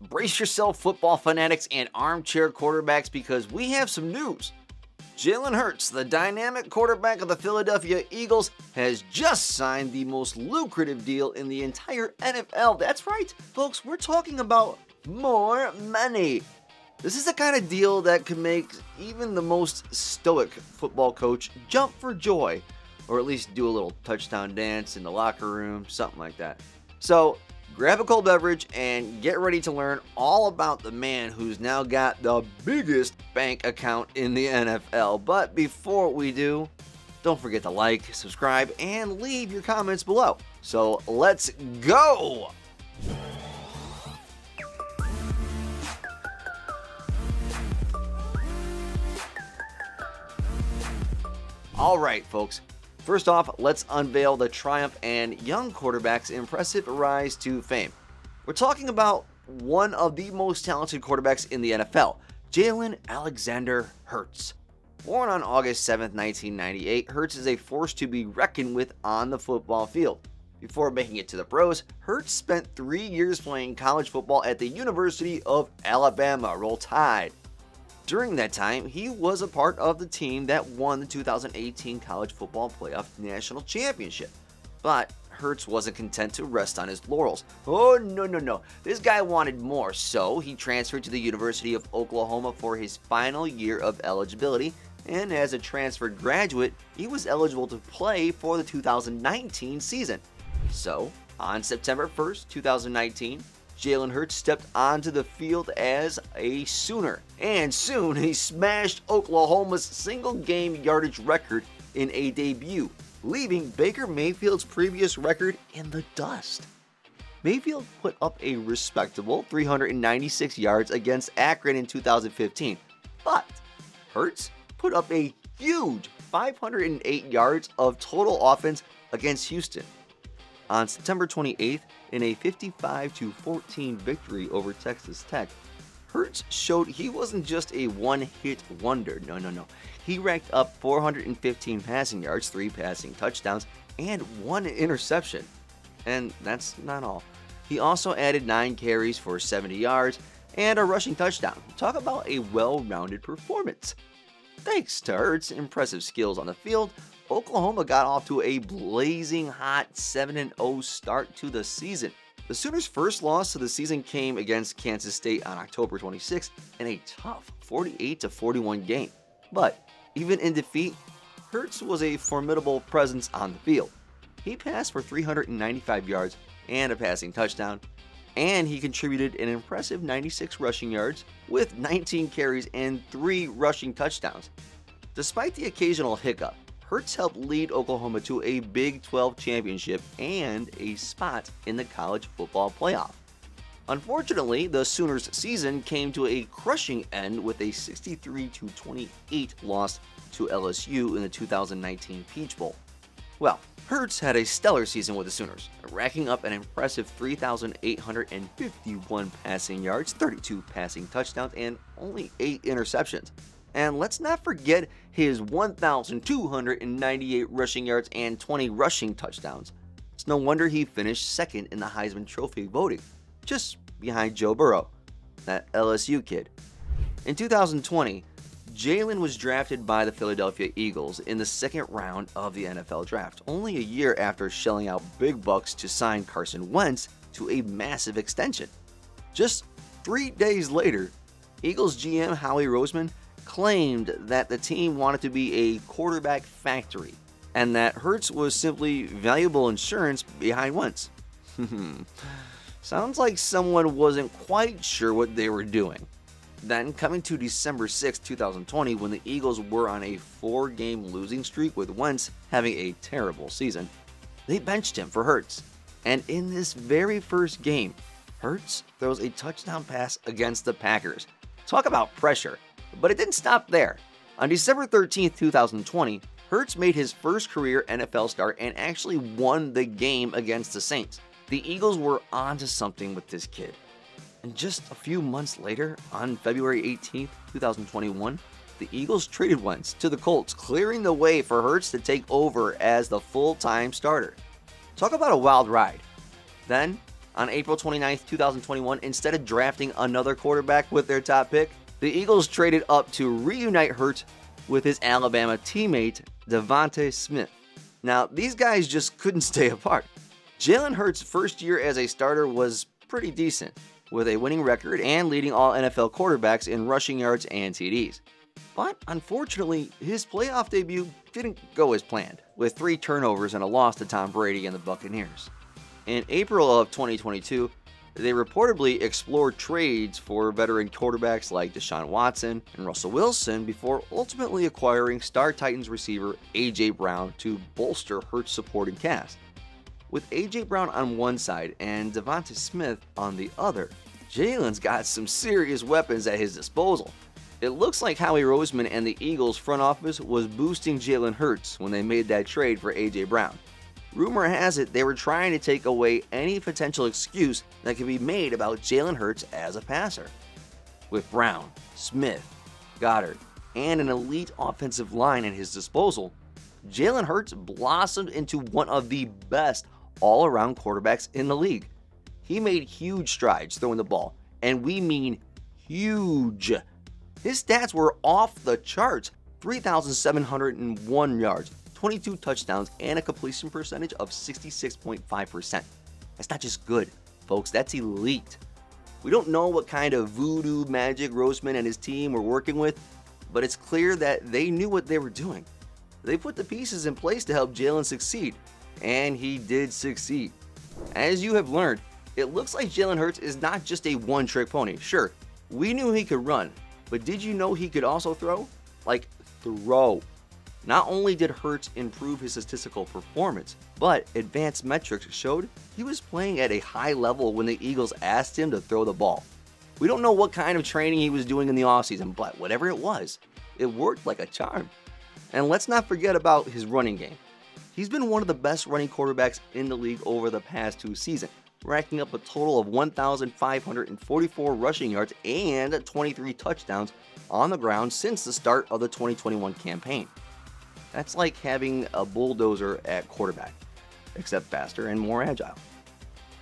Brace yourself, football fanatics and armchair quarterbacks, because we have some news. Jalen Hurts, the dynamic quarterback of the Philadelphia Eagles, has just signed the most lucrative deal in the entire NFL. That's right, folks, we're talking about more money. This is the kind of deal that could make even the most stoic football coach jump for joy, or at least do a little touchdown dance in the locker room, something like that. So, grab a cold beverage and get ready to learn all about the man who's now got the biggest bank account in the NFL. But before we do, don't forget to like, subscribe, and leave your comments below. So let's go! Alright folks, first off, let's unveil the triumph and young quarterback's impressive rise to fame. We're talking about one of the most talented quarterbacks in the NFL, Jalen Alexander Hurts. Born on August 7, 1998, Hurts is a force to be reckoned with on the football field. Before making it to the pros, Hurts spent 3 years playing college football at the University of Alabama. Roll Tide. During that time, he was a part of the team that won the 2018 College Football Playoff National Championship. But Hurts wasn't content to rest on his laurels. Oh, no. This guy wanted more, so he transferred to the University of Oklahoma for his final year of eligibility, and as a transferred graduate, he was eligible to play for the 2019 season. So, on September 1st, 2019, Jalen Hurts stepped onto the field as a Sooner, and soon he smashed Oklahoma's single-game yardage record in a debut, leaving Baker Mayfield's previous record in the dust. Mayfield put up a respectable 396 yards against Akron in 2015, but Hurts put up a huge 508 yards of total offense against Houston. On September 28th, in a 55-14 victory over Texas Tech, Hurts showed he wasn't just a one-hit wonder. No. He racked up 415 passing yards, 3 passing touchdowns, and 1 interception. And that's not all. He also added 9 carries for 70 yards and a rushing touchdown. Talk about a well-rounded performance. Thanks to Hurts' impressive skills on the field, Oklahoma got off to a blazing hot 7-0 start to the season. The Sooners' first loss of the season came against Kansas State on October 26th in a tough 48-41 game. But even in defeat, Hurts was a formidable presence on the field. He passed for 395 yards and a passing touchdown, and he contributed an impressive 96 rushing yards with 19 carries and 3 rushing touchdowns. Despite the occasional hiccup, Hurts helped lead Oklahoma to a Big 12 championship and a spot in the college football playoff. Unfortunately, the Sooners' season came to a crushing end with a 63-28 loss to LSU in the 2019 Peach Bowl. Well, Hurts had a stellar season with the Sooners, racking up an impressive 3,851 passing yards, 32 passing touchdowns, and only 8 interceptions. And let's not forget his 1,298 rushing yards and 20 rushing touchdowns. It's no wonder he finished second in the Heisman Trophy voting, just behind Joe Burrow, that LSU kid. In 2020, Jalen was drafted by the Philadelphia Eagles in the second round of the NFL Draft, only a year after shelling out big bucks to sign Carson Wentz to a massive extension. Just 3 days later, Eagles GM Howie Roseman claimed that the team wanted to be a quarterback factory and that Hurts was simply valuable insurance behind Wentz. Sounds like someone wasn't quite sure what they were doing. Then, coming to December 6, 2020, when the Eagles were on a 4-game losing streak with Wentz having a terrible season, they benched him for Hurts. And in this very first game, Hurts throws a touchdown pass against the Packers. Talk about pressure. But it didn't stop there. On December 13, 2020, Hurts made his first career NFL start and actually won the game against the Saints. The Eagles were onto something with this kid. And just a few months later, on February 18, 2021, the Eagles traded Wentz to the Colts, clearing the way for Hurts to take over as the full-time starter. Talk about a wild ride. Then, On April 29, 2021, instead of drafting another quarterback with their top pick, the Eagles traded up to reunite Hurts with his Alabama teammate, Devontae Smith. Now, these guys just couldn't stay apart. Jalen Hurts' first year as a starter was pretty decent, with a winning record and leading all NFL quarterbacks in rushing yards and TDs. But unfortunately, his playoff debut didn't go as planned, with 3 turnovers and a loss to Tom Brady and the Buccaneers. In April of 2022, they reportedly explored trades for veteran quarterbacks like Deshaun Watson and Russell Wilson before ultimately acquiring Star Titans receiver A.J. Brown to bolster Hurts' supporting cast. With A.J. Brown on one side and Devontae Smith on the other, Jalen's got some serious weapons at his disposal. It looks like Howie Roseman and the Eagles front office was boosting Jalen Hurts when they made that trade for A.J. Brown. Rumor has it they were trying to take away any potential excuse that could be made about Jalen Hurts as a passer. With Brown, Smith, Goddard, and an elite offensive line at his disposal, Jalen Hurts blossomed into one of the best all-around quarterbacks in the league. He made huge strides throwing the ball, and we mean huge. His stats were off the charts: 3,701 yards, 22 touchdowns, and a completion percentage of 66.5%. That's not just good, folks, that's elite. We don't know what kind of voodoo magic Roseman and his team were working with, but it's clear that they knew what they were doing. They put the pieces in place to help Jalen succeed, and he did succeed. As you have learned, it looks like Jalen Hurts is not just a one-trick pony. Sure, we knew he could run, but did you know he could also throw? Like, throw. Not only did Hurts improve his statistical performance, but advanced metrics showed he was playing at a high level when the Eagles asked him to throw the ball. We don't know what kind of training he was doing in the offseason, but whatever it was, it worked like a charm. And let's not forget about his running game. He's been one of the best running quarterbacks in the league over the past 2 seasons, racking up a total of 1,544 rushing yards and 23 touchdowns on the ground since the start of the 2021 campaign. That's like having a bulldozer at quarterback, except faster and more agile.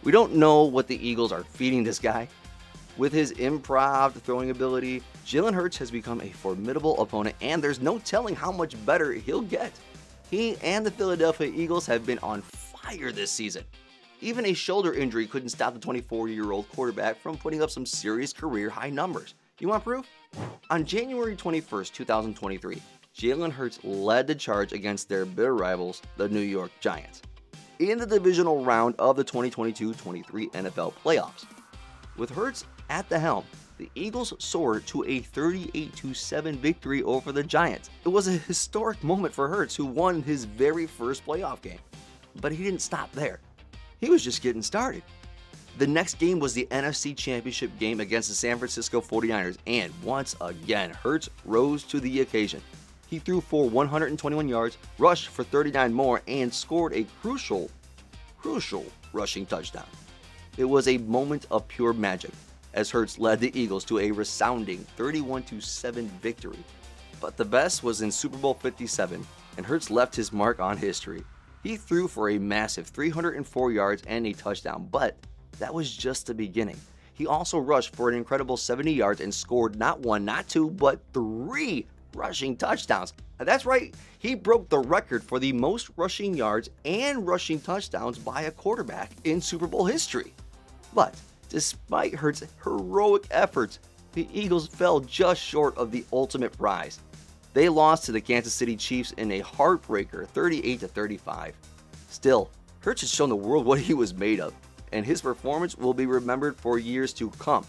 We don't know what the Eagles are feeding this guy. With his improv throwing ability, Jalen Hurts has become a formidable opponent, and there's no telling how much better he'll get. He and the Philadelphia Eagles have been on fire this season. Even a shoulder injury couldn't stop the 24-year-old quarterback from putting up some serious career-high numbers. You want proof? On January 21st, 2023, Jalen Hurts led the charge against their bitter rivals, the New York Giants, in the divisional round of the 2022-23 NFL playoffs. With Hurts at the helm, the Eagles soared to a 38-7 victory over the Giants. It was a historic moment for Hurts, who won his very first playoff game. But he didn't stop there. He was just getting started. The next game was the NFC Championship game against the San Francisco 49ers, and once again, Hurts rose to the occasion. He threw for 121 yards, rushed for 39 more, and scored a crucial rushing touchdown. It was a moment of pure magic as Hurts led the Eagles to a resounding 31-7 victory. But the best was in Super Bowl 57, and Hurts left his mark on history. He threw for a massive 304 yards and a touchdown, but that was just the beginning. He also rushed for an incredible 70 yards and scored not 1, not 2, but 3 rushing touchdowns. That's right, he broke the record for the most rushing yards and rushing touchdowns by a quarterback in Super Bowl history. But despite Hurts' heroic efforts, the Eagles fell just short of the ultimate prize. They lost to the Kansas City Chiefs in a heartbreaker, 38-35. Still, Hurts has shown the world what he was made of, and his performance will be remembered for years to come.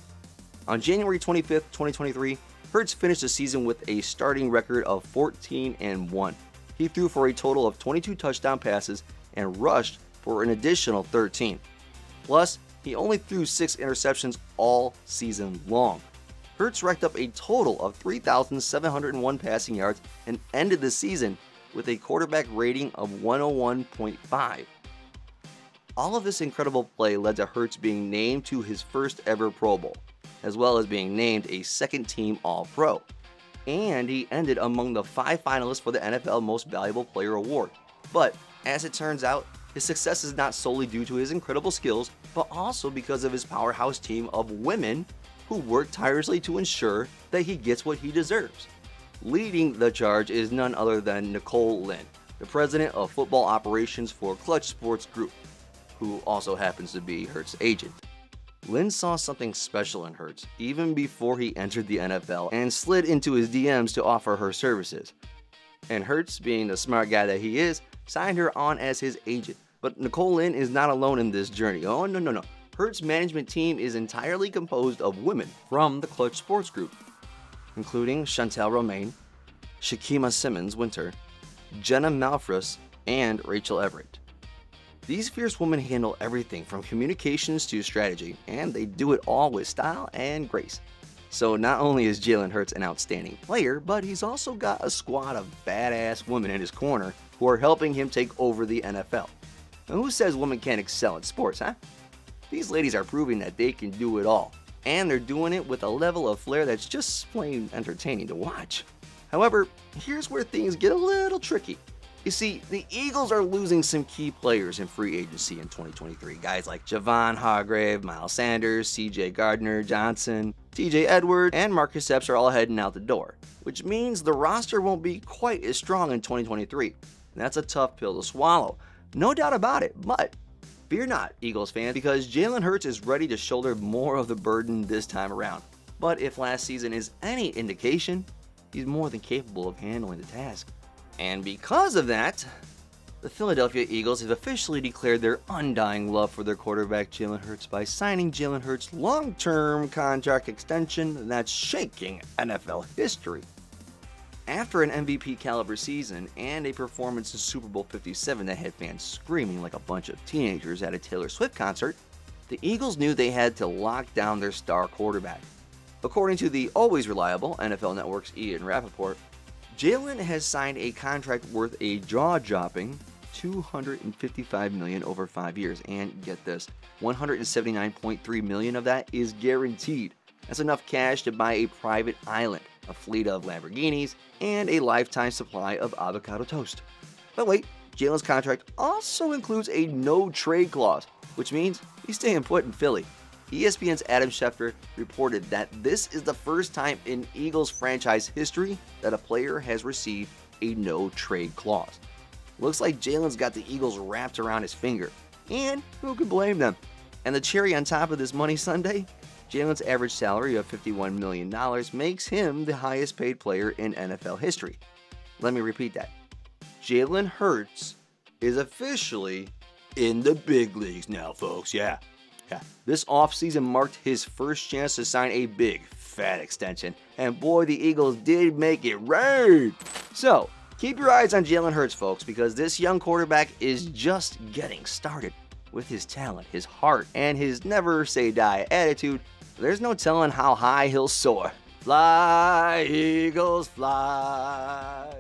On January 25th, 2023, Hurts finished the season with a starting record of 14-1. He threw for a total of 22 touchdown passes and rushed for an additional 13. Plus, he only threw 6 interceptions all season long. Hurts racked up a total of 3,701 passing yards and ended the season with a quarterback rating of 101.5. All of this incredible play led to Hurts being named to his first ever Pro Bowl, as well as being named a second-team All-Pro. And he ended among the 5 finalists for the NFL Most Valuable Player Award. But, as it turns out, His success is not solely due to his incredible skills, but also because of his powerhouse team of women who work tirelessly to ensure that he gets what he deserves. Leading the charge is none other than NICOLE LYNN, the president of football operations for Clutch Sports Group, who also happens to be Hurts' agent. Lynn saw something special in Hurts even before he entered the NFL and slid into his DMs to offer her services. And Hurts, being the smart guy that he is, signed her on as his agent. But NICOLE LYNN is not alone in this journey. Oh, no. Hurts' management team is entirely composed of women from the Clutch Sports Group, including Chantel Romaine, Shakima Simmons-Winter, Jenna Malfrus, and Rachel Everett. These fierce women handle everything from communications to strategy, and they do it all with style and grace. So not only is Jalen Hurts an outstanding player, but he's also got a squad of badass women in his corner who are helping him take over the NFL. Now, who says women can't excel in sports, huh? These ladies are proving that they can do it all, and they're doing it with a level of flair that's just plain entertaining to watch. However, here's where things get a little tricky. You see, the Eagles are losing some key players in free agency in 2023. Guys like Javon Hargrave, Miles Sanders, CJ Gardner-Johnson, TJ Edwards, and Marcus Epps are all heading out the door, which means the roster won't be quite as strong in 2023. And that's a tough pill to swallow, no doubt about it, but fear not, Eagles fans, because Jalen Hurts is ready to shoulder more of the burden this time around. But if last season is any indication, he's more than capable of handling the task. And because of that, the Philadelphia Eagles have officially declared their undying love for their quarterback Jalen Hurts by signing Jalen Hurts' long-term contract extension that's shaking NFL history. After an MVP caliber season and a performance in Super Bowl 57 that had fans screaming like a bunch of teenagers at a Taylor Swift concert, the Eagles knew they had to lock down their star quarterback. According to the always reliable NFL Network's Ian Rappaport, Jalen has signed a contract worth a jaw-dropping $255 million over 5 years, and get this, $179.3 million of that is guaranteed. That's enough cash to buy a private island, a fleet of Lamborghinis, and a lifetime supply of avocado toast. But wait, Jalen's contract also includes a no-trade clause, which means he's staying put in Philly. ESPN's Adam Schefter reported that this is the first time in Eagles franchise history that a player has received a no-trade clause. Looks like Jalen's got the Eagles wrapped around his finger, and who could blame them? And the cherry on top of this money sundae? Jalen's average salary of $51 million makes him the highest paid player in NFL history. Let me repeat that. Jalen Hurts is officially in the big leagues now, folks. Yeah. This offseason marked his first chance to sign a big, fat extension, and boy, the Eagles did make it rain. So, keep your eyes on Jalen Hurts, folks, because this young quarterback is just getting started. With his talent, his heart, and his never-say-die attitude, there's no telling how high he'll soar. Fly, Eagles, fly.